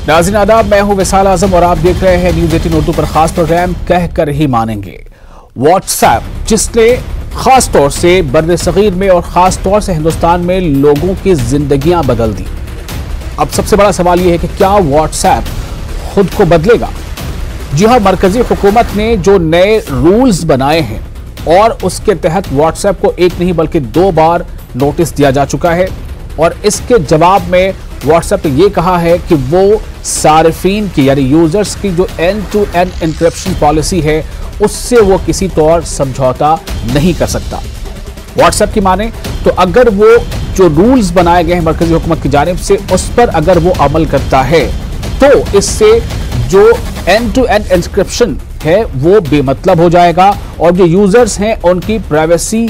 नाज़रीन आदाब, मैं हूं विसाल आजम और आप देख रहे हैं न्यूज़ 18 उर्दू पर खास प्रोग्राम कहकर ही मानेंगे। व्हाट्सएप जिसने खास तौर से बर्र-ए-सग़ीर में और खास तौर से हिंदुस्तान में लोगों की जिंदगियां बदल दी। अब सबसे बड़ा सवाल यह है कि क्या व्हाट्सएप खुद को बदलेगा? जी हां, मरकजी हुकूमत ने जो नए रूल्स बनाए हैं और उसके तहत व्हाट्सएप को एक नहीं बल्कि 2 बार नोटिस दिया जा चुका है और इसके जवाब में व्हाट्सएप ने यह कहा है कि वो सारिफीन की यानी यूजर्स की जो end to end encryption policy है उससे वो किसी तौर समझौता नहीं कर सकता। व्हाट्सएप की माने तो अगर वो जो रूल्स बनाए गए हैं मरकजी हुकूमत की जानिब से उस पर अगर वो अमल करता है तो इससे जो एंड टू एंड एन्क्रिप्शन है वो बेमतलब हो जाएगा और जो यूजर्स हैं उनकी प्राइवेसी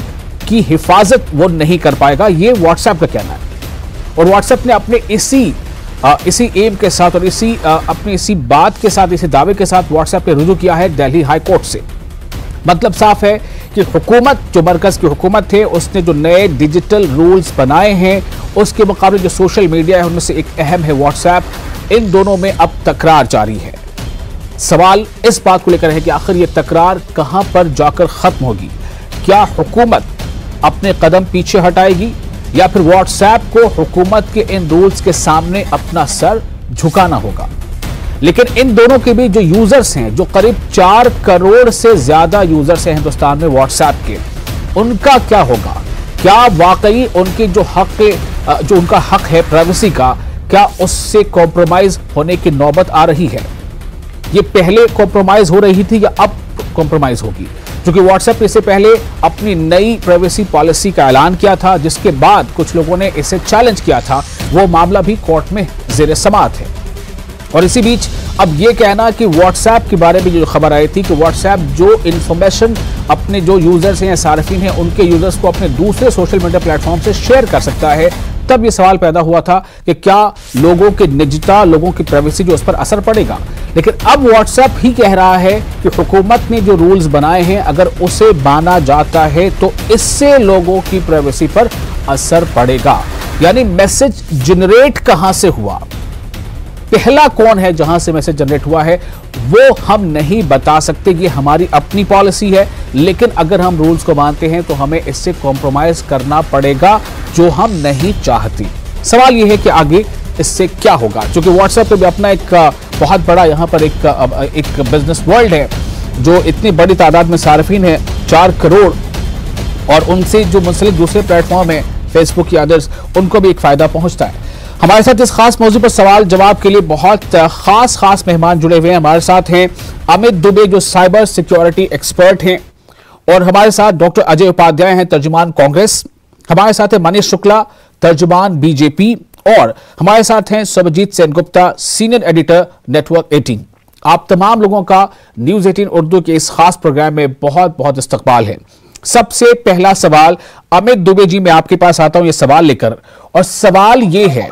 की हिफाजत वो नहीं कर पाएगा। ये व्हाट्सएप का कहना है और व्हाट्सएप ने अपने इसी एम के साथ और अपनी इसी बात के साथ, इसी दावे के साथ व्हाट्सएप ने रुजू किया है दिल्ली हाई कोर्ट से। मतलब साफ है कि हुकूमत, जो मरकज की हुकूमत है, उसने जो नए डिजिटल रूल्स बनाए हैं उसके मुकाबले जो सोशल मीडिया है उनमें से एक अहम है व्हाट्सएप। इन दोनों में अब तकरार जारी है। सवाल इस बात को लेकर है कि आखिर ये तकरार कहां पर जाकर खत्म होगी? क्या हुकूमत अपने कदम पीछे हटाएगी या फिर व्हाट्सएप को हुकूमत के इन रूल्स के सामने अपना सर झुकाना होगा? लेकिन इन दोनों के बीच जो यूजर्स हैं, जो करीब 4 करोड़ से ज्यादा यूजर्स हैं हिंदुस्तान में व्हाट्सएप के, उनका क्या होगा? क्या वाकई उनकी जो उनका हक है प्राइवेसी का, क्या उससे कॉम्प्रोमाइज होने की नौबत आ रही है? ये पहले कॉम्प्रोमाइज हो रही थी या अब कॉम्प्रोमाइज होगी? क्योंकि व्हाट्सएप ने इससे पहले अपनी नई प्राइवेसी पॉलिसी का ऐलान किया था जिसके बाद कुछ लोगों ने इसे चैलेंज किया था। वो मामला भी कोर्ट में ज़ेर समाअत है। और इसी बीच अब ये कहना कि व्हाट्सएप के बारे में जो खबर आई थी कि व्हाट्सएप जो इंफॉर्मेशन अपने जो यूजर्स हैं या सार्फिन हैं उनके यूजर्स को अपने दूसरे सोशल मीडिया प्लेटफॉर्म से शेयर कर सकता है, तब ये सवाल पैदा हुआ था कि क्या लोगों की निजता, लोगों की प्राइवेसी जो उस पर असर पड़ेगा। लेकिन अब व्हाट्सएप ही कह रहा है कि हुकूमत ने जो रूल्स बनाए हैं अगर उसे माना जाता है तो इससे लोगों की प्राइवेसी पर असर पड़ेगा। यानी मैसेज जनरेट कहां से हुआ, पहला कौन है जहां से मैसेज जनरेट हुआ है, वो हम नहीं बता सकते। ये हमारी अपनी पॉलिसी है, लेकिन अगर हम रूल्स को मानते हैं तो हमें इससे कॉम्प्रोमाइज करना पड़ेगा जो हम नहीं चाहती। सवाल यह है कि आगे इससे क्या होगा, क्योंकि व्हाट्सएप पे भी अपना एक बहुत बड़ा यहाँ पर एक बिजनेस वर्ल्ड है जो इतनी बड़ी तादाद में सार्फिन है 4 करोड़, और उनसे जो मुंसलिक दूसरे प्लेटफॉर्म है फेसबुक या अदर्स, उनको भी एक फायदा पहुंचता है। हमारे साथ इस खास मौजू पर सवाल जवाब के लिए बहुत खास मेहमान जुड़े हुए हैं। हमारे साथ हैं अमित दुबे जो साइबर सिक्योरिटी एक्सपर्ट हैं, और हमारे साथ डॉक्टर अजय उपाध्याय हैं, तर्जुमान कांग्रेस। हमारे साथ है मनीष शुक्ला, तर्जुमान बीजेपी, और हमारे साथ हैं Sarvajit Sengupta, senior editor network 18। आप तमाम लोगों का न्यूज़ 18 उर्दू के इस खास प्रोग्राम में बहुत बहुत इस्तकबाल है। सबसे पहला सवाल अमित दुबे जी, मैं आपके पास आता हूं ये सवाल लेकर, और सवाल ये है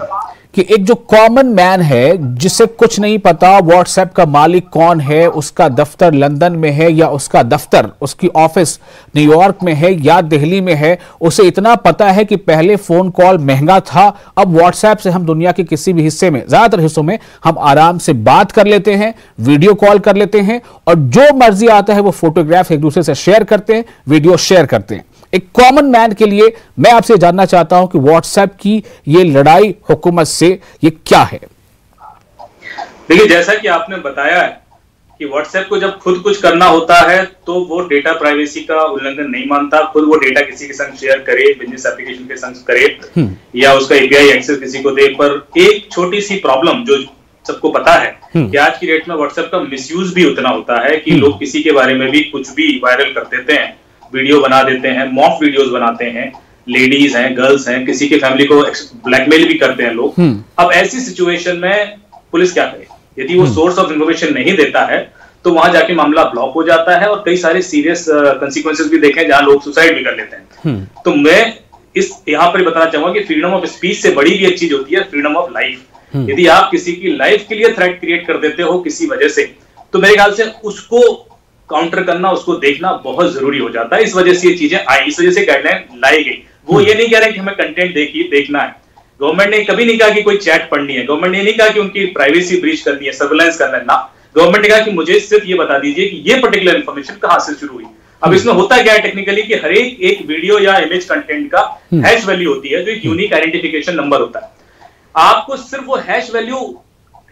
कि एक जो कॉमन मैन है जिसे कुछ नहीं पता व्हाट्सएप का मालिक कौन है, उसका दफ्तर लंदन में है या उसका दफ्तर, उसकी ऑफिस न्यूयॉर्क में है या दिल्ली में है, उसे इतना पता है कि पहले फोन कॉल महंगा था, अब व्हाट्सएप से हम दुनिया के किसी भी हिस्से में, ज्यादातर हिस्सों में हम आराम से बात कर लेते हैं, वीडियो कॉल कर लेते हैं, और जो मर्जी आता है वो फोटोग्राफ एक दूसरे से शेयर करते हैं, वीडियो शेयर करते हैं। एक कॉमन मैन के लिए मैं आपसे जानना चाहता हूं कि व्हाट्सएप की ये लड़ाई हुकूमत से ये क्या है? देखिए, जैसा कि आपने बताया है कि व्हाट्सएप को जब खुद कुछ करना होता है तो वो डेटा प्राइवेसी का उल्लंघन नहीं मानता। खुद वो डेटा किसी के संग शेयर करे, बिजनेस एप्लीकेशन के संग करे या उसका एपीआई एक्सेस किसी को दे, पर एक छोटी सी प्रॉब्लम जो सबको पता है कि आज की डेट में व्हाट्सएप का मिसयूज भी उतना होता है कि लोग किसी के बारे में भी कुछ भी वायरल कर देते हैं, वीडियो बना देते हैं, मॉक वीडियोस बनाते हैं, लेडीज हैं, गर्ल्स हैं, किसी की फैमिली को ब्लैकमेल भी करते हैं लोग। अब ऐसी सिचुएशन में पुलिस क्या करे? यदि वो सोर्स ऑफ इंफॉर्मेशन नहीं देता है तो वहां जाके मामला ब्लॉक हो जाता है, और कई सारे सीरियस कंसिक्वेंसेस भी देखे जहां लोग सुसाइड भी कर लेते हैं। तो मैं यहाँ पर बताना चाहूंगा कि फ्रीडम ऑफ स्पीच से बड़ी भी एक चीज होती है फ्रीडम ऑफ लाइफ। यदि आप किसी की लाइफ के लिए थ्रेट क्रिएट कर देते हो किसी वजह से, तो मेरे ख्याल से उसको काउंटर करना, उसको देखना बहुत जरूरी हो जाता है। इस वजह से ये चीजें आई, इस वजह से गाइडलाइन लाई गई। वो ये नहीं कह रहे कि हमें कंटेंट देखना है, गवर्नमेंट ने कभी नहीं कहा कि कोई चैट पढ़नी है, गवर्नमेंट ने नहीं कहा कि उनकी प्राइवेसी ब्रीच करनी है, सर्विलांस करना है ना। गवर्नमेंट ने कहा कि मुझे सिर्फ ये बता दीजिए कि ये पर्टिकुलर इंफॉर्मेशन कहां से शुरू हुई। अब इसमें होता क्या है टेक्निकली कि हर एक वीडियो या इमेज कंटेंट का हैश वैल्यू होती है, जो एक यूनिक आइडेंटिफिकेशन नंबर होता है। आपको सिर्फ वो हैश वैल्यू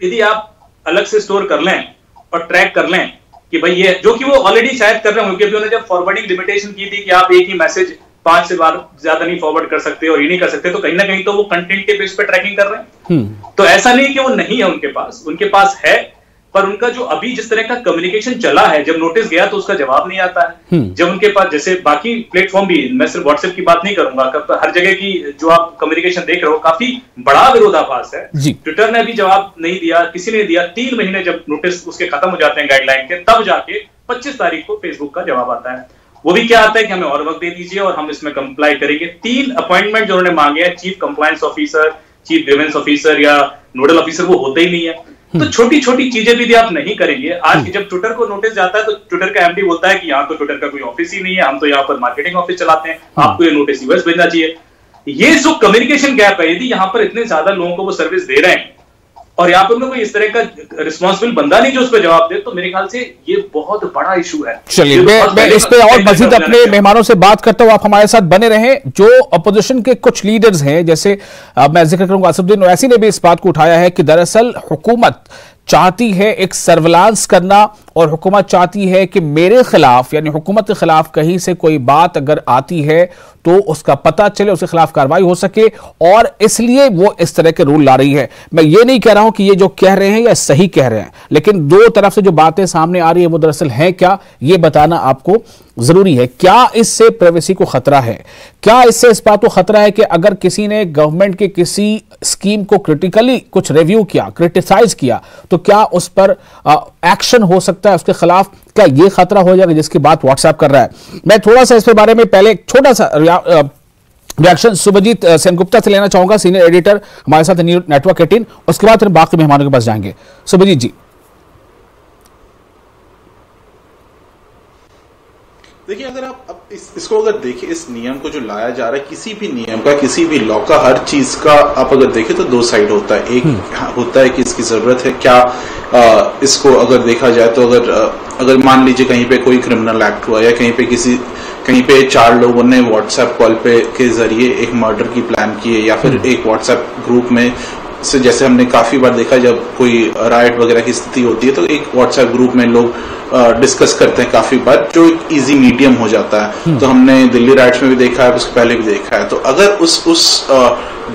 यदि आप अलग से स्टोर कर लें और ट्रैक कर लें कि भाई ये, जो कि वो ऑलरेडी शायद कर रहे होंगे, क्योंकि उन्होंने जब फॉरवर्डिंग लिमिटेशन की थी कि आप एक ही मैसेज 5 से बार ज्यादा नहीं फॉरवर्ड कर सकते और ये नहीं कर सकते, तो कहीं ना कहीं तो वो कंटेंट के बेस पे ट्रैकिंग कर रहे हैं। तो ऐसा नहीं कि वो नहीं है उनके पास है, पर उनका जो अभी जिस तरह का कम्युनिकेशन चला है, जब नोटिस गया तो उसका जवाब नहीं आता है। जब उनके पास, जैसे बाकी प्लेटफॉर्म भी, मैं सिर्फ व्हाट्सएप की बात नहीं करूंगा, हर जगह की जो आप कम्युनिकेशन देख रहे हो काफी बड़ा विरोधाभास है। ट्विटर ने भी जवाब नहीं दिया, किसी ने दिया। 3 महीने जब नोटिस उसके खत्म हो जाते हैं गाइडलाइन के, तब जाके 25 तारीख को फेसबुक का जवाब आता है। वो भी क्या आता है कि हमें और वक्त दे दीजिए और हम इसमें कंप्लाई करेंगे। 3 अपॉइंटमेंट जो उन्होंने मांगे हैं, chief compliance officer, chief grievance officer या नोडल ऑफिसर, वो होते ही नहीं है। तो छोटी छोटी चीजें भी आप नहीं करेंगे। आज जब ट्विटर को नोटिस जाता है तो ट्विटर का एमडी बोलता है कि यहाँ तो ट्विटर का कोई ऑफिस ही नहीं है, हम तो यहाँ पर मार्केटिंग ऑफिस चलाते हैं, आपको ये नोटिस यूएस भेजना चाहिए। ये जो कम्युनिकेशन गैप है, यदि यहाँ पर इतने ज्यादा लोगों को वो सर्विस दे रहे हैं और यहाँ पर उनको कोई इस तरह का रिस्पॉन्सिबल बंदा नहीं जो उस पर जवाब दे, तो मेरे ख्याल से ये बहुत बड़ा इशू है। चलिए, मैं इस पे और मजीद अपने मेहमानों से बात करता हूँ, आप हमारे साथ बने रहें। जो अपोजिशन के कुछ लीडर्स हैं, जैसे मैं जिक्र करूंगा, असदुद्दीन ओवैसी ने भी इस बात को उठाया है कि दरअसल हुकूमत चाहती है एक सर्विलांस करना और हुकूमत चाहती है कि मेरे खिलाफ, यानी हुकूमत के खिलाफ कहीं से कोई बात अगर आती है तो उसका पता चले, उसके खिलाफ कार्रवाई हो सके, और इसलिए वो इस तरह के रूल ला रही है। मैं ये नहीं कह रहा हूं कि ये जो कह रहे हैं या सही कह रहे हैं, लेकिन दो तरफ से जो बातें सामने आ रही है वो दरअसल है क्या, ये बताना आपको जरूरी है। क्या इससे प्राइवेसी को खतरा है? क्या इससे इस बात को खतरा है कि अगर किसी ने गवर्नमेंट के किसी स्कीम को क्रिटिकली कुछ रिव्यू किया, क्रिटिसाइज किया, तो क्या उस पर एक्शन हो सकता है उसके खिलाफ? क्या ये खतरा हो जाएगा जिसकी बात व्हाट्सएप कर रहा है? मैं थोड़ा सा इस बारे में पहले एक छोटा सा रिएक्शन सुभजीत सेनगुप्ता से लेना चाहूंगा, सीनियर एडिटर हमारे साथ नेटवर्क 18, उसके बाद फिर बाकी मेहमानों के पास जाएंगे। सुभजीत जी, देखिए, अगर आप इसको अगर देखिए, इस नियम को जो लाया जा रहा है, किसी भी नियम का, किसी भी लॉ का, हर चीज का आप अगर देखें तो 2 साइड होता है। एक होता है कि इसकी जरूरत है क्या, इसको अगर देखा जाए तो अगर मान लीजिए कहीं पे कोई क्रिमिनल एक्ट हुआ या कहीं पे 4 लोगों ने व्हाट्सएप कॉल पे के जरिए एक मर्डर की प्लान की है, या फिर एक व्हाट्सएप ग्रुप में से, जैसे हमने काफी बार देखा जब कोई राइट वगैरह की स्थिति होती है तो एक व्हाट्सएप ग्रुप में लोग डिस्कस करते हैं काफी बार, जो एक इजी मीडियम हो जाता है। तो हमने दिल्ली राइट्स में भी देखा है, उसके पहले भी देखा है। तो अगर उस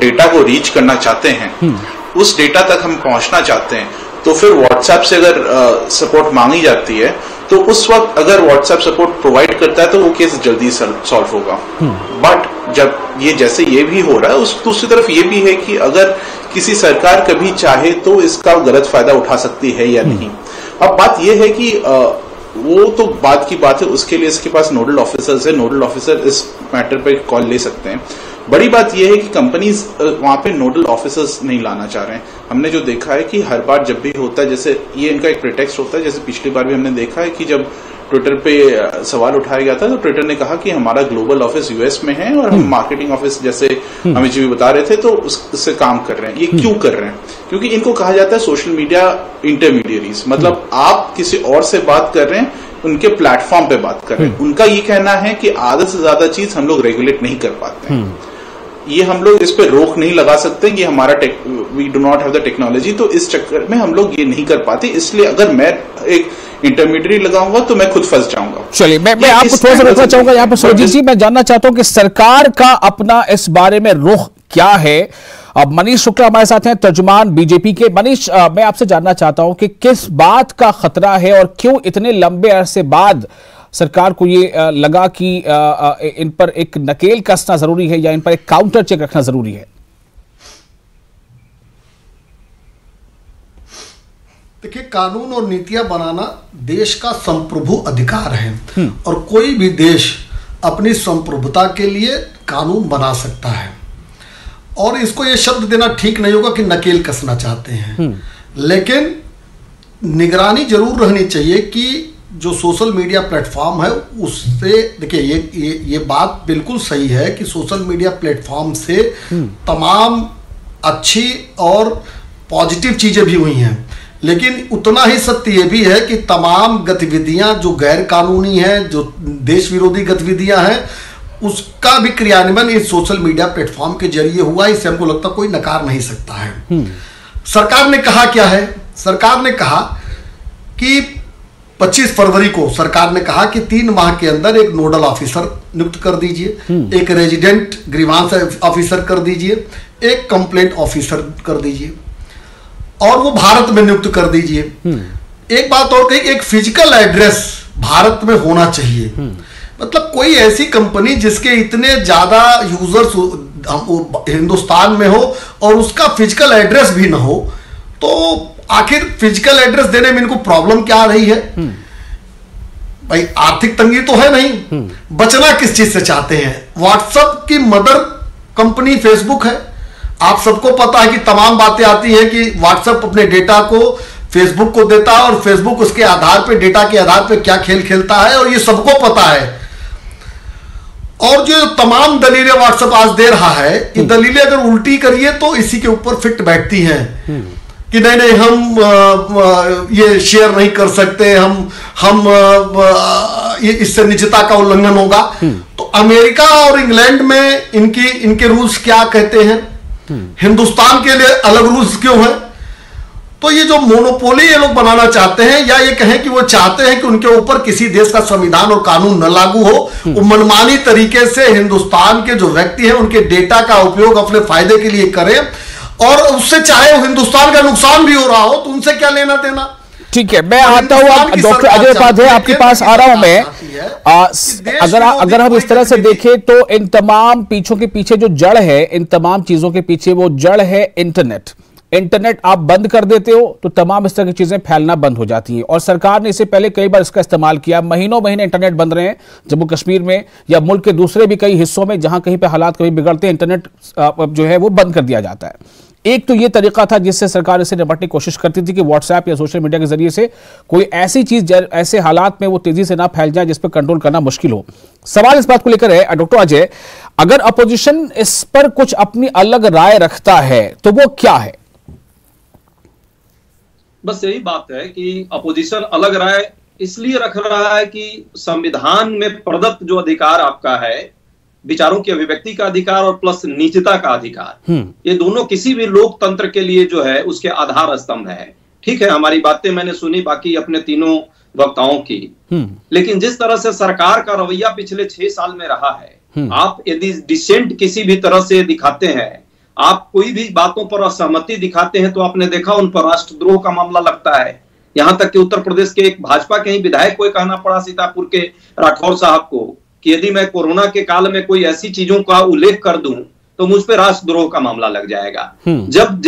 डेटा को रीच करना चाहते हैं, उस डेटा तक हम पहुंचना चाहते हैं, तो फिर व्हाट्सएप से अगर सपोर्ट मांगी जाती है तो उस वक्त अगर व्हाट्सएप सपोर्ट प्रोवाइड करता है तो वो केस जल्दी सॉल्व होगा। बट जब जैसे ये भी हो रहा है, उस दूसरी तरफ ये भी है कि अगर किसी सरकार कभी चाहे तो इसका गलत फायदा उठा सकती है या नहीं। अब बात यह है कि वो तो बात की बात है, उसके लिए इसके पास नोडल ऑफिसर्स है, नोडल ऑफिसर इस मैटर पे कॉल ले सकते हैं। बड़ी बात यह है कि कंपनीज वहां पे नोडल ऑफिसर्स नहीं लाना चाह रहे हैं। हमने जो देखा है कि हर बार जब भी होता है, जैसे ये इनका एक प्रिटेक्स्ट होता है, जैसे पिछली बार भी हमने देखा है कि जब ट्विटर पे सवाल उठाया गया था तो ट्विटर ने कहा कि हमारा ग्लोबल ऑफिस यूएस में है और हम मार्केटिंग ऑफिस, जैसे अमित जी भी बता रहे थे, तो उससे काम कर रहे हैं। ये क्यों कर रहे हैं? क्योंकि इनको कहा जाता है सोशल मीडिया इंटरमीडियरीज, मतलब आप किसी और से बात कर रहे हैं, उनके प्लेटफॉर्म पे बात कर रहे हैं। उनका ये कहना है कि आधे से ज्यादा चीज हम लोग रेगुलेट नहीं कर पाते हैं, ये हम लोग इस पे रोक नहीं लगा सकते, ये हमारा we do not have the technology, तो इस चक्कर में हम लोग ये नहीं कर पाते। इसलिए अगर मैं एक इंटरमीडिएट लगाऊंगा तो मैं खुद फंस जाऊंगा। चलिए, मैं आपको थोड़ा सा रोकना चाहूंगा यहाँ पर सुरजीत जी। मैं जानना चाहता हूं कि सरकार का अपना इस बारे में रुख क्या है। अब मनीष शुक्ला हमारे साथ हैं, तर्जुमान बीजेपी के। मनीष, मैं आपसे जानना चाहता हूं कि किस बात का खतरा है और क्यों इतने लंबे अरसे बाद सरकार को ये लगा कि इन पर एक नकेल कसना जरूरी है या इन पर एक काउंटर चेक रखना जरूरी है? देखिए, कानून और नीतियां बनाना देश का संप्रभु अधिकार है और कोई भी देश अपनी संप्रभुता के लिए कानून बना सकता है। और इसको ये शब्द देना ठीक नहीं होगा कि नकेल कसना चाहते हैं, लेकिन निगरानी जरूर रहनी चाहिए कि जो सोशल मीडिया प्लेटफॉर्म है उससे, देखिए ये बात बिल्कुल सही है कि सोशल मीडिया प्लेटफॉर्म से तमाम अच्छी और पॉजिटिव चीजें भी हुई हैं, लेकिन उतना ही सत्य ये भी है कि तमाम गतिविधियां जो गैर कानूनी हैं, जो देश विरोधी गतिविधियां हैं, उसका भी क्रियान्वयन इस सोशल मीडिया प्लेटफॉर्म के जरिए हुआ। इससे हमको लगता कोई नकार नहीं सकता है। सरकार ने कहा क्या है? सरकार ने कहा कि 25 फरवरी को सरकार ने कहा कि 3 माह के अंदर एक नोडल ऑफिसर नियुक्त कर दीजिए, एक रेजिडेंट ग्रीवांस ऑफिसर कर दीजिए, एक कंप्लेंट ऑफिसर कर दीजिए और वो भारत में नियुक्त कर दीजिए। एक बात और कही, एक फिजिकल एड्रेस भारत में होना चाहिए। मतलब कोई ऐसी कंपनी जिसके इतने ज्यादा यूजर्स हिंदुस्तान में हो और उसका फिजिकल एड्रेस भी ना हो, तो आखिर फिजिकल एड्रेस देने में इनको प्रॉब्लम क्या आ रही है? भाई आर्थिक तंगी तो है नहीं, बचना किस चीज से चाहते हैं? व्हाट्सएप की मदर कंपनी फेसबुक है। आप सबको पता है कि तमाम बातें आती हैं कि व्हाट्सएप अपने डेटा को फेसबुक को देता है और फेसबुक उसके आधार पे, डेटा के आधार पे क्या खेल खेलता है, और ये सबको पता है। और जो तमाम दलीलें व्हाट्सएप आज दे रहा है, ये दलीलें अगर उल्टी करिए तो इसी के ऊपर फिट बैठती हैं कि नहीं नहीं हम ये शेयर नहीं कर सकते, हम ये इससे निजता का उल्लंघन होगा। तो अमेरिका और इंग्लैंड में इनके रूल्स क्या कहते हैं? हिंदुस्तान के लिए अलग रूल्स क्यों हैं? तो ये जो मोनोपोली ये लोग बनाना चाहते हैं, या ये कहें कि वो चाहते हैं कि उनके ऊपर किसी देश का संविधान और कानून न लागू हो, वो मनमानी तरीके से हिंदुस्तान के जो व्यक्ति हैं उनके डेटा का उपयोग अपने फायदे के लिए करें, और उससे चाहे हिंदुस्तान का नुकसान भी हो रहा हो तो उनसे क्या लेना देना। ठीक है, मैं आता हूं डॉक्टर अजय उपाध्याय, आपके पास आ रहा हूं मैं। अगर हम इस तरह से देखें तो इन तमाम पीछों के पीछे जो जड़ है, इन तमाम चीजों के पीछे वो जड़ है इंटरनेट आप बंद कर देते हो तो तमाम इस तरह की चीजें फैलना बंद हो जाती हैं। और सरकार ने इससे पहले कई बार इसका इस्तेमाल किया। महीनों महीने इंटरनेट बंद रहे हैं जम्मू कश्मीर में या मुल्क के दूसरे भी कई हिस्सों में, जहां कहीं पे हालात कभी बिगड़ते हैं, इंटरनेट जो है वो बंद कर दिया जाता है। एक तो ये तरीका था जिससे सरकार इससे निपटने की कोशिश करती थी कि व्हाट्सएप या सोशल मीडिया के जरिए से कोई ऐसी चीज ऐसे हालात में वो तेजी से ना फैल जाए जिस पर कंट्रोल करना मुश्किल हो। सवाल इस बात को लेकर है डॉक्टर अजय, अगर अपोजिशन इस पर कुछ अपनी अलग राय रखता है तो वो क्या है? बस यही बात है कि अपोजिशन अलग राय इसलिए रख रहा है कि संविधान में प्रदत्त जो अधिकार आपका है, विचारों की अभिव्यक्ति का अधिकार और प्लस निजता का अधिकार, ये दोनों किसी भी लोकतंत्र के लिए जो है उसके आधार स्तंभ है। ठीक है, हमारी बातें मैंने सुनी बाकी अपने तीनों वक्ताओं की, लेकिन जिस तरह से सरकार का रवैया पिछले 6 साल में रहा है, आप यदि डिसेंट किसी भी तरह से दिखाते हैं, आप कोई भी बातों पर असहमति दिखाते हैं, तो आपने देखा उन पर राष्ट्रद्रोह का मामला लगता है। यहां तक कि उत्तर प्रदेश के एक भाजपा के ही विधायक को कहना पड़ा सीतापुर के राठौर साहब को कि यदि मैं कोरोना के काल में कोई ऐसी चीजों का उल्लेख कर दूं तो मुझ पर राष्ट्रद्रोह का मामला लग जाएगा। जब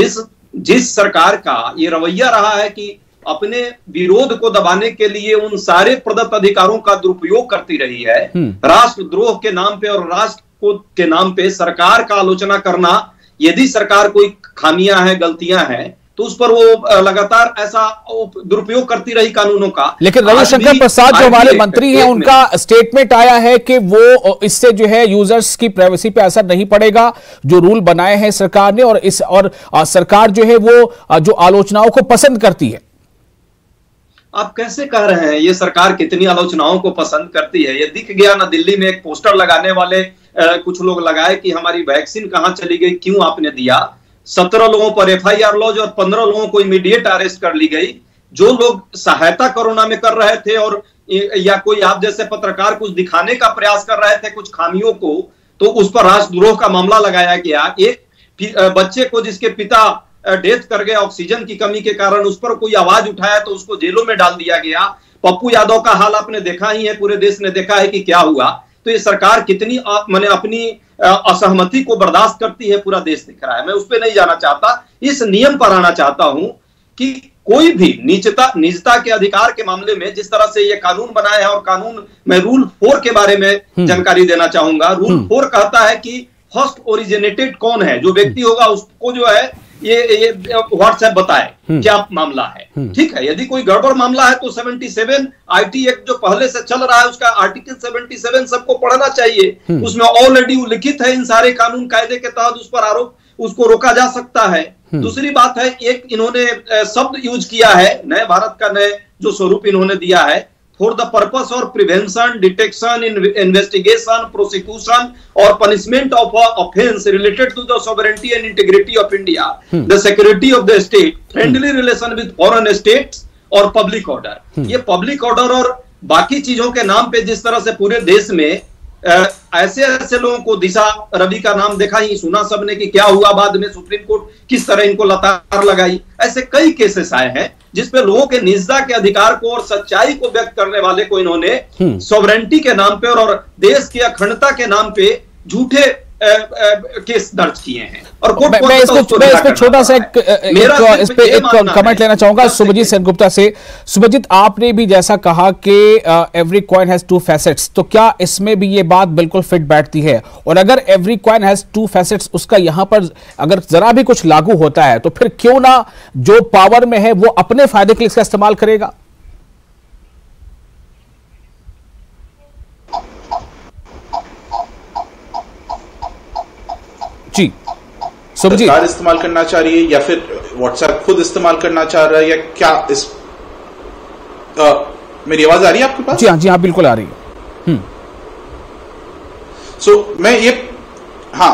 जिस सरकार का ये रवैया रहा है कि अपने विरोध को दबाने के लिए उन सारे प्रदत्त अधिकारों का दुरुपयोग करती रही है, राष्ट्रद्रोह के नाम पे और राष्ट्र के नाम पे सरकार का आलोचना करना, यदि सरकार कोई खामियां हैं, गलतियां हैं, तो उस पर वो लगातार ऐसा दुरुपयोग करती रही कानूनों का। लेकिन रविशंकर प्रसाद जो हमारे मंत्री हैं, उनका स्टेटमेंट आया है कि वो इससे जो है यूजर्स की प्राइवेसी पे असर नहीं पड़ेगा, जो रूल बनाए हैं सरकार ने, और सरकार जो है वो जो आलोचनाओं को पसंद करती है। आप कैसे कह रहे हैं ये सरकार कितनी आलोचनाओं को पसंद करती है? ये दिख गया ना, दिल्ली में एक पोस्टर लगाने वाले कुछ लोग लगाए कि हमारी वैक्सीन कहां चली गई, क्यों आपने दिया। 17 लोगों पर FIR लॉज और 15 लोगों को इमीडिएट अरेस्ट कर ली गई। जो लोग सहायता कोरोना में कर रहे थे और या कोई आप जैसे पत्रकार कुछ दिखाने का प्रयास कर रहे थे कुछ खामियों को, तो उस पर राष्ट्रद्रोह का मामला लगाया गया। एक बच्चे को जिसके पिता डेथ कर गए ऑक्सीजन की कमी के कारण, उस पर कोई आवाज उठाया तो उसको जेलों में डाल दिया गया। पप्पू यादव का हाल आपने देखा ही है, पूरे देश ने देखा है कि क्या हुआ। तो ये सरकार कितनी माने अपनी असहमति को बर्दाश्त करती है, पूरा देश दिख रहा है। मैं उस पर नहीं जाना चाहता, इस नियम पर आना चाहता हूं कि कोई भी निजता के अधिकार के मामले में जिस तरह से ये कानून बनाया है, और कानून में रूल 4 के बारे में जानकारी देना चाहूंगा। रूल 4 कहता है कि फर्स्ट ओरिजिनेटेड कौन है, जो व्यक्ति होगा उसको जो है ये व्हाट्सएप बताए क्या मामला है। ठीक है, यदि कोई गड़बड़ मामला है तो 77 IT एक्ट जो पहले से चल रहा है उसका आर्टिकल 77 सबको पढ़ना चाहिए। उसमें ऑलरेडी लिखित है इन सारे कानून कायदे के तहत उस पर आरोप उसको रोका जा सकता है। दूसरी बात है, एक इन्होंने शब्द यूज किया है, नए भारत का नए जो स्वरूप इन्होंने दिया है, फॉर द पर्पस और प्रिवेंशन, डिटेक्शन, इन्वेस्टिगेशन, प्रोसिक्यूशन और punishment of offence related to the sovereignty and integrity of India, the security of the state, friendly relation with foreign states और पब्लिक ऑर्डर। ये पब्लिक ऑर्डर और बाकी चीजों के नाम पे जिस तरह से पूरे देश में ऐसे ऐसे लोगों को, दिशा रवि का नाम देखा ही सुना सबने कि क्या हुआ बाद में, सुप्रीम कोर्ट किस तरह इनको लतार लगाई, ऐसे कई केसेस आए हैं जिसपे लोगों के निजता के अधिकार को और सच्चाई को व्यक्त करने वाले को इन्होंने सॉवरेनिटी के नाम पे और देश की अखंडता के नाम पे झूठे केस दर्ज किए हैं। और मैं इस पे छोटा सा एक कमेंट लेना चाहूंगा सुभजीत सेनगुप्ता से। सुभजीत, आपने भी जैसा कहा कि every coin has two facets, तो क्या इसमें भी ये बात बिल्कुल फिट बैठती है? और अगर every coin has two facets उसका यहां पर अगर जरा भी कुछ लागू होता है तो फिर क्यों ना जो पावर में है वो अपने फायदे के लिए इसका इस्तेमाल करेगा? जी, सरकार इस्तेमाल करना चाह रही है या फिर व्हाट्सएप खुद इस्तेमाल करना चाह रहा है या क्या? इस मेरी आवाज आ रही है आपके पास? जी हाँ बिल्कुल आ रही है।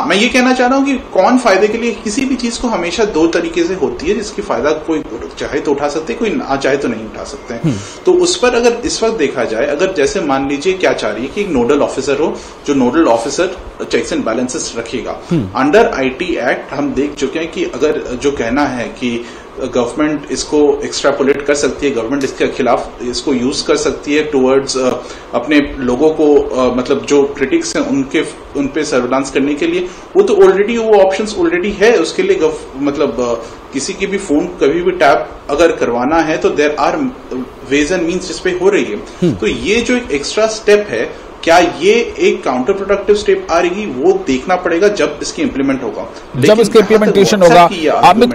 मैं ये कहना चाह रहा हूं कि कौन फायदे के लिए किसी भी चीज को हमेशा दो तरीके से होती है, जिसकी फायदा कोई चाहे तो उठा सकते, कोई ना चाहे तो नहीं उठा सकते हैं। तो उस पर अगर इस वक्त देखा जाए, अगर जैसे मान लीजिए क्या चाह रही है कि एक नोडल ऑफिसर हो, जो nodal officer checks and balances रखेगा। अंडर आईटी एक्ट हम देख चुके हैं कि अगर जो कहना है कि गवर्नमेंट इसको एक्स्ट्रापोलेट कर सकती है, गवर्नमेंट इसके खिलाफ इसको यूज कर सकती है टुवर्ड्स अपने लोगों को मतलब जो क्रिटिक्स हैं उन पे सर्विलांस करने के लिए, वो तो ऑलरेडी वो ऑप्शंस ऑलरेडी है उसके लिए। मतलब किसी की भी फोन कभी भी टैप अगर करवाना है तो there are ways and means जिसपे हो रही है। तो ये जो एक एक्स्ट्रा स्टेप है, क्या ये एक काउंटर प्रोडक्टिव स्टेप आ रही, वो देखना पड़ेगा जब इसकी इंप्लीमेंट होगा, जब इसके इम्प्लीमेंटेशन होगा।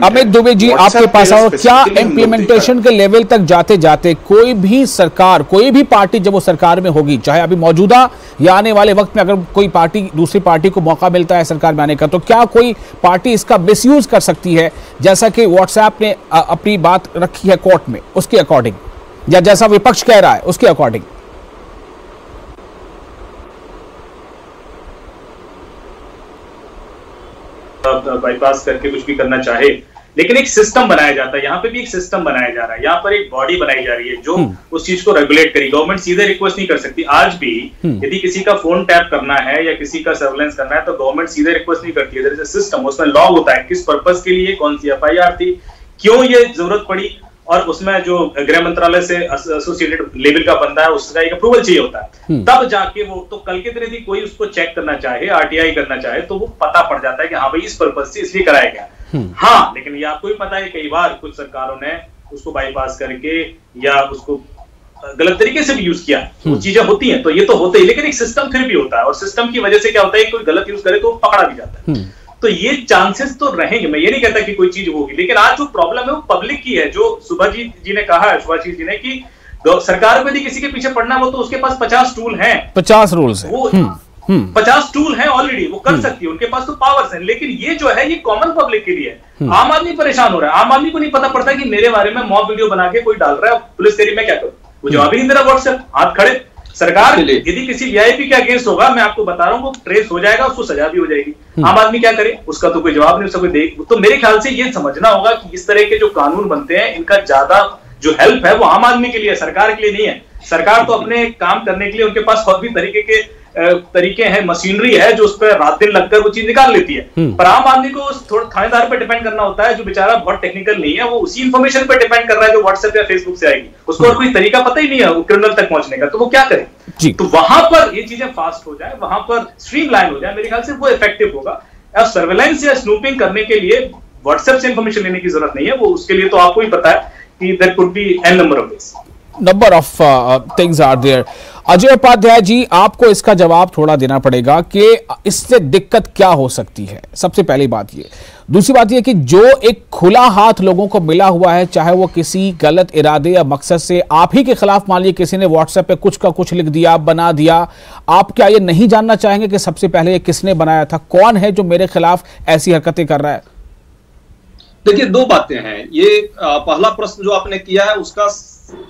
अमित दुबे जी आपके पास आओ, क्या इम्प्लीमेंटेशन के लेवल तक जाते जाते कोई भी सरकार, कोई भी पार्टी जब वो सरकार में होगी, चाहे अभी मौजूदा या आने वाले वक्त में, अगर कोई पार्टी दूसरी पार्टी को मौका मिलता है सरकार में आने का, तो क्या कोई पार्टी इसका मिसयूज कर सकती है, जैसा कि व्हाट्सएप ने अपनी बात रखी है कोर्ट में उसके अकॉर्डिंग, या जैसा विपक्ष कह रहा है उसके अकॉर्डिंग? बाईपास करके कुछ भी करना चाहे, लेकिन एक सिस्टम बनाया जाता है। यहाँ पे भी एक सिस्टम बनाया जा रहा है, यहाँ पर एक बॉडी बनाई जा रही है जो उस चीज को रेगुलेट करेगी। गवर्नमेंट सीधे रिक्वेस्ट नहीं कर सकती। आज भी यदि किसी का फोन टैप करना है या किसी का सर्वेलेंस करना है तो गवर्नमेंट सीधे रिक्वेस्ट नहीं करती है। देयर इज अ सिस्टम, उसमें लॉग होता है, किस पर्पस के लिए, कौन सी एफआईआर थी, क्यों ये जरूरत पड़ी, और उसमें जो गृह मंत्रालय से एसोसिएटेड लेवल का बंदा है उसका एक अप्रूवल चाहिए होता है, तब जाके वो, तो कल के दिन यदि कोई उसको चेक करना चाहे, आरटीआई करना चाहे, तो वो पता पड़ जाता है कि हाँ भाई इस पर्पज से इसलिए कराया गया। हाँ, लेकिन ये आपको भी पता है कई बार कुछ सरकारों ने उसको बाईपास करके या उसको गलत तरीके से भी यूज किया, वो चीजें होती हैं। तो ये तो होते ही, लेकिन एक सिस्टम फिर भी होता है, और सिस्टम की वजह से क्या होता है, कोई गलत यूज करे तो पकड़ा भी जाता है। तो ये चांसेस तो रहेंगे, मैं ये नहीं कहता कि कोई चीज होगी, लेकिन आज जो प्रॉब्लम है वो पब्लिक की है। जो सुभाषीष जी ने कहा है, सुभाषीष जी ने, कि सरकार को यदि किसी के पीछे पड़ना हो तो उसके पास 50 टूल हैं, 50 रूल्स हैं, वो 50 टूल हैं ऑलरेडी, वो कर सकती है, उनके पास तो पावर्स हैं। लेकिन ये जो है ये कॉमन पब्लिक के लिए है। आम आदमी परेशान हो रहा है, आम आदमी को नहीं पता पड़ता कि मेरे बारे में मॉब वीडियो बना के कोई डाल रहा है, पुलिस तेरी मैं क्या करूं, वो जवाब ही नहीं दे रहा, व्हाट्सएप हाथ खड़े। सरकार यदि किसी वीआईपी के अगेंस्ट होगा, मैं आपको बता रहा हूं, वो ट्रेस हो जाएगा, उसको सजा भी हो जाएगी। आम आदमी क्या करे, उसका तो कोई जवाब नहीं, उसका कोई देख। तो मेरे ख्याल से ये समझना होगा कि इस तरह के जो कानून बनते हैं, इनका ज्यादा जो हेल्प है वो आम आदमी के लिए, सरकार के लिए नहीं है। सरकार तो अपने काम करने के लिए, उनके पास और भी तरीके हैं, मशीनरी है जो उस पर रात दिन लगकर वो चीज निकाल लेती है। पर आम आदमी को थोड़ा थानेदार पे डिपेंड करना होता है, जो बेचारा बहुत टेक्निकल नहीं है, वो उसी इंफॉर्मेशन पे डिपेंड कर रहा है जो व्हाट्सएप या फेसबुक से आएगी, उसको और कोई तरीका पता ही नहीं है वो क्रिमिनल तक पहुंचने का, तो वो क्या करे। तो वहां पर ये चीजें फास्ट हो जाए, वहां पर स्ट्रीमलाइन हो जाए, मेरे ख्याल से वो इफेक्टिव होगा। सर्वेलेंस या स्नूपिंग करने के लिए व्हाट्सएप से इंफॉर्मेशन लेने की जरूरत नहीं है, वो उसके लिए तो आपको ही पता है कि there could be an number of ways. Number of things are there. Ajay Upadhyay ji, आपको इसका जवाब थोड़ा देना पड़ेगा कि इससे दिक्कत क्या हो सकती है। सबसे पहली बात ये, दूसरी बात ये कि जो एक खुला हाथ लोगों को मिला हुआ है, चाहे वो किसी गलत इरादे या मकसद से आप ही के खिलाफ, मान लीजिए किसी ने व्हाट्सएप पे कुछ का कुछ लिख दिया, बना दिया, आप क्या ये नहीं जानना चाहेंगे कि सबसे पहले ये किसने बनाया था, कौन है जो मेरे खिलाफ ऐसी हरकतें कर रहा है? देखिए, दो बातें हैं। ये पहला प्रश्न जो आपने किया है उसका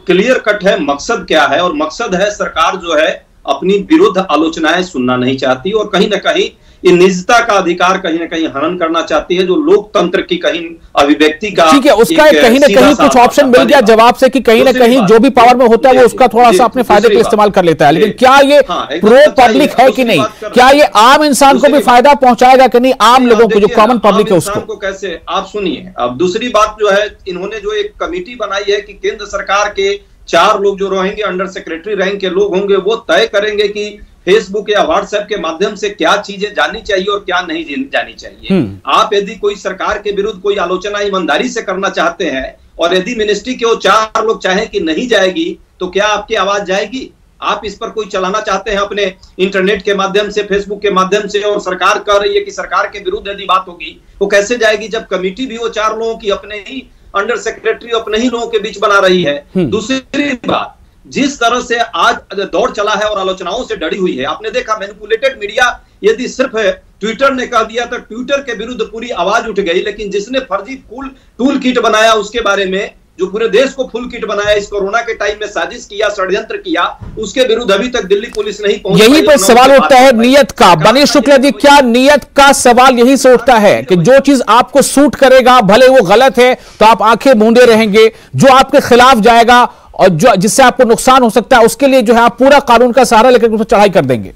क्लियर कट है, मकसद क्या है, और मकसद है सरकार जो है अपनी विरुद्ध आलोचनाएं सुनना नहीं चाहती और कहीं ना कहीं ये निजता का अधिकार कहीं ना कहीं हनन करना चाहती है, जो लोकतंत्र की कहीं अभिव्यक्ति का। ठीक है, उसका कहीं ना कहीं कुछ ऑप्शन मिल गया जवाब से कि कहीं ना कहीं जो भी पावर में होता है वो उसका थोड़ा सा अपने फायदे के लिए इस्तेमाल कर लेता है, लेकिन क्या ये प्रो पब्लिक है कि नहीं? क्या ये आम इंसान को भी फायदा पहुंचाएगा कि नहीं, आम लोगों को जो कॉमन पब्लिक है उसको? कैसे, आप सुनिए। अब दूसरी बात जो है, इन्होंने जो एक कमेटी बनाई है कि केंद्र सरकार के 4 लोग जो रहेंगे अंडर सेक्रेटरी रैंक के लोग होंगे, वो तय करेंगे कि फेसबुक या व्हाट्सएप के माध्यम से क्या चीजें जानी चाहिए और क्या नहीं जानी चाहिए। आप यदि कोई सरकार के विरुद्ध कोई आलोचना ईमानदारी से करना चाहते हैं और यदि मिनिस्ट्री के वो 4 लोग चाहें कि नहीं जाएगी, तो क्या आपकी आवाज जाएगी? आप इस पर कोई चलाना चाहते हैं अपने इंटरनेट के माध्यम से, फेसबुक के माध्यम से, और सरकार कह रही है कि सरकार के विरुद्ध यदि बात होगी वो कैसे जाएगी, जब कमेटी भी वो 4 लोगों की अपने ही अंडर सेक्रेटरी अपने ही लोगों के बीच बना रही है। दूसरी बात, जिस तरह से आज दौर चला है और आलोचनाओं से डरी हुई है, आपने देखा मैनिपुलेटेड मीडिया यदि सिर्फ ट्विटर ने कह दिया तो ट्विटर के विरुद्ध पूरी आवाज उठ गई, लेकिन जिसने फर्जी टूल किट बनाया उसके बारे में, जो पूरे देश को फुल किट बनाया, इस कोरोना के टाइम में साजिश किया, षड्यंत्र किया, उसके विरुद्ध अभी तक दिल्ली पुलिस नहीं पहुंची। यही पर सवाल उठता है नियत का। मनीष शुक्ला जी, क्या नियत का सवाल यही से उठता है कि जो चीज आपको सूट करेगा, भले वो गलत है तो आप आंखें मूंदे रहेंगे, जो आपके खिलाफ जाएगा और जो जिससे आपको नुकसान हो सकता है उसके लिए जो है आप पूरा कानून का सहारा लेकर उस पर चढ़ाई कर देंगे?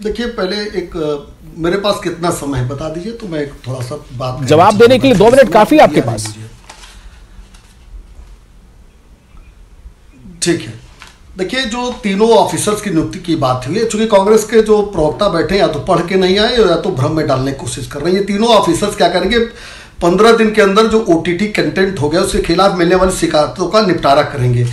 देखिए, पहले एक मेरे पास कितना समय है बता दीजिए, तो मैं थोड़ा सा बात जवाब देने के लिए 2 मिनट काफी आपके पास। ठीक है, देखिए, जो तीनों ऑफिसर्स की नियुक्ति की बात हुई है, चूंकि कांग्रेस के जो प्रवक्ता बैठे या तो पढ़ के नहीं आए या तो भ्रम में डालने की कोशिश कर रहे हैं। ये तीनों ऑफिसर्स क्या करेंगे, 15 दिन के अंदर जो OTT कंटेंट हो गया उसके खिलाफ मिलने वाली शिकायतों का निपटारा करेंगे।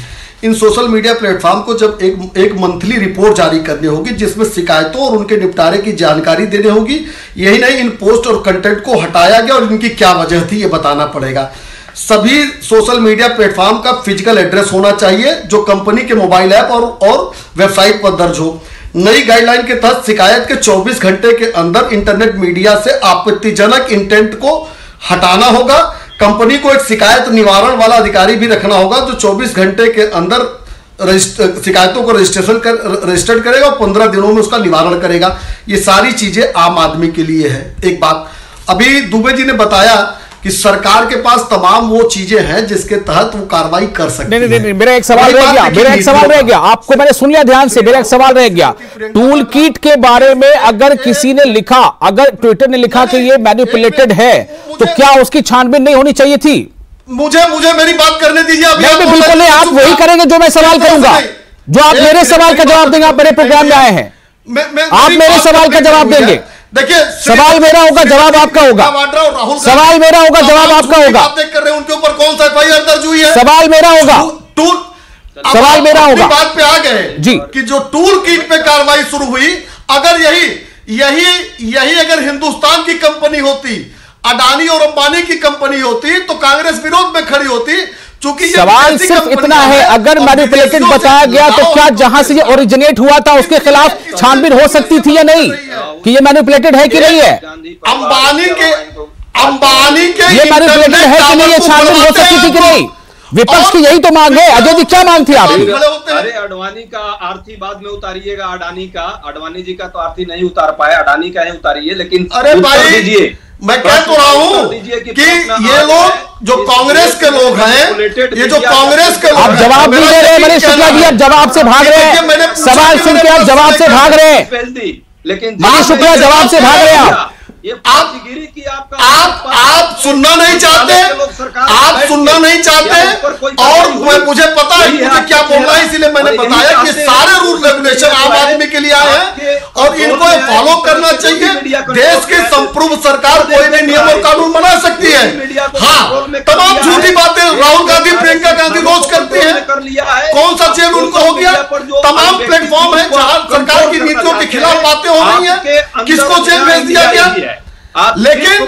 इन सोशल मीडिया प्लेटफॉर्म को जब एक मंथली रिपोर्ट जारी करनी होगी जिसमें शिकायतों और उनके निपटारे की जानकारी देनी होगी। यही नहीं, इन पोस्ट और कंटेंट को हटाया गया और इनकी क्या वजह थी ये बताना पड़ेगा। सभी सोशल मीडिया प्लेटफॉर्म का फिजिकल एड्रेस होना चाहिए जो कंपनी के मोबाइल ऐप और वेबसाइट पर दर्ज हो। नई गाइडलाइन के तहत शिकायत के 24 घंटे के अंदर इंटरनेट मीडिया से आपत्तिजनक इंटेंट को हटाना होगा। कंपनी को एक शिकायत निवारण वाला अधिकारी भी रखना होगा जो 24 घंटे के अंदर शिकायतों को रजिस्टर्ड करेगा और 15 दिनों में उसका निवारण करेगा। ये सारी चीजें आम आदमी के लिए है। एक बात अभी दुबे जी ने बताया कि सरकार के पास तमाम वो चीजें हैं जिसके तहत वो कार्रवाई कर सकती है। नहीं, मेरा एक सवाल रह गया, आपको मैंने सुन लिया ध्यान से, मेरा एक सवाल रह गया। टूल किट के बारे में अगर किसी ने लिखा, अगर ट्विटर ने लिखा कि ये मैनिपुलेटेड है, तो क्या उसकी छानबीन नहीं होनी चाहिए थी? मुझे मेरी बात करने दीजिए। नहीं, बिल्कुल नहीं, आप वही करेंगे जो मैं सवाल करूंगा, जो आप मेरे सवाल का जवाब देंगे। आप मेरे प्रोग्राम में आए हैं, आप मेरे सवाल का जवाब देंगे। देखिए, सवाल मेरा होगा, जवाब आपका होगा। सवाल मेरा होगा, जवाब आपका होगा। कर रहे हैं उनके ऊपर कौन सा FIR दर्ज हुई है? सवाल मेरा होगा, सवाल मेरा होगा। बात पे आ गए जी कि जो टूल किट पे कार्रवाई शुरू हुई, अगर यही अगर हिंदुस्तान की कंपनी होती, अडानी और अंबानी की कंपनी होती, तो कांग्रेस विरोध में खड़ी होती। सवाल सिर्फ इतना है, अगर मैनिपुलेटेड बताया गया तो क्या जहां से ये ओरिजिनेट हुआ था उसके खिलाफ छानबीन हो सकती थी या नहीं, कि ये मैनिपुलेटेड है कि नहीं है? अंबानी के ये मैनिपुलेटेड है कि नहीं, ये छानबीन हो सकती थी कि नहीं? विपक्ष की यही तो मांग है। अजय जी, क्या मांग थी आपकी? अरे अडवाणी का आरती बाद में उतारिएगा, अडवाणी जी का तो आरती नहीं उतार पाए, अडानी का ही उतारिए। लेकिन अरे भाई, दीजिए, मैं कह तो रहा हूं कि ये लोग जो कांग्रेस के लोग हैं, ये जो कांग्रेस के लोग, आप जवाब नहीं दे रहे मनीष शुक्ला जी, आप जवाब से भाग रहे हैं। सवाल सुन के आप जवाब से भाग रहे हैं। लेकिन मनीष शुक्ला जवाब से भाग रहे हैं। आप सुनना नहीं चाहते, आप सुनना नहीं चाहते। और मुझे पता है मुझे क्या बोलना है, इसीलिए मैंने बताया कि सारे रूल रेगुलेशन आम आदमी के लिए आए हैं और इनको फॉलो करना चाहिए। देश की संप्रभु सरकार कोई भी नियम और कानून बना सकती है। हाँ, तमाम झूठ उनको हो गया। तमाम प्लेटफॉर्म है जहां सरकार की नीतियों के खिलाफ बातें हो रही हैं, किसको जेल भेज दिया गया। लेकिन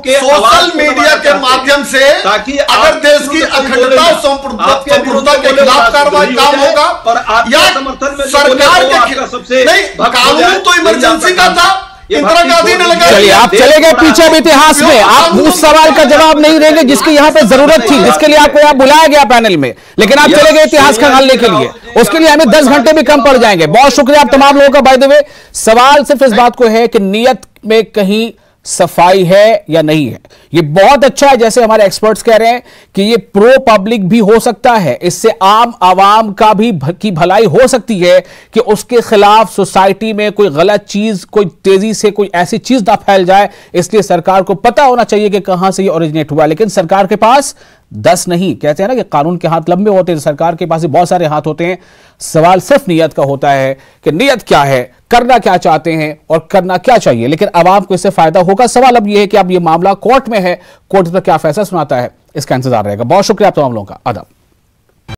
सोशल मीडिया के माध्यम से अगर देश की अखंडता और संप्रभुता के खिलाफ कार्रवाई काम होगा या सरकार के नहीं, कानून तो इमरजेंसी का था, इंदिरा गांधी ने लगाया। चलिए आप चले गए पीछे अब इतिहास में, आप उस सवाल का जवाब नहीं देंगे जिसकी यहाँ पे जरूरत थी, जिसके लिए आपको यहाँ बुलाया गया पैनल में, लेकिन आप चले गए इतिहास खंगालने के लिए। उसके लिए हमें 10 घंटे भी कम पड़ जाएंगे। बहुत शुक्रिया आप तमाम लोगों का। बाय द वे सवाल सिर्फ इस बात को है कि नीयत में कहीं सफाई है या नहीं है। ये बहुत अच्छा है, जैसे हमारे एक्सपर्ट्स कह रहे हैं कि ये प्रो पब्लिक भी हो सकता है, इससे आम आवाम का भी की भलाई हो सकती है कि उसके खिलाफ सोसाइटी में कोई गलत चीज, कोई तेजी से कोई ऐसी चीज ना फैल जाए। इसलिए सरकार को पता होना चाहिए कि कहां से ये ओरिजिनेट हुआ, लेकिन सरकार के पास 10 नहीं, कहते हैं ना कि कानून के हाथ लंबे होते हैं, सरकार के पास भी बहुत सारे हाथ होते हैं। सवाल सिर्फ नीयत का होता है कि नीयत क्या है, करना क्या चाहते हैं और करना क्या चाहिए, लेकिन आवाम को इससे फायदा होगा। सवाल अब यह है कि अब यह मामला कोर्ट में है, कोर्ट पर क्या फैसला सुनाता है, इसका इंतजार रहेगा। बहुत शुक्रिया आप तमाम लोगों का। आदाब।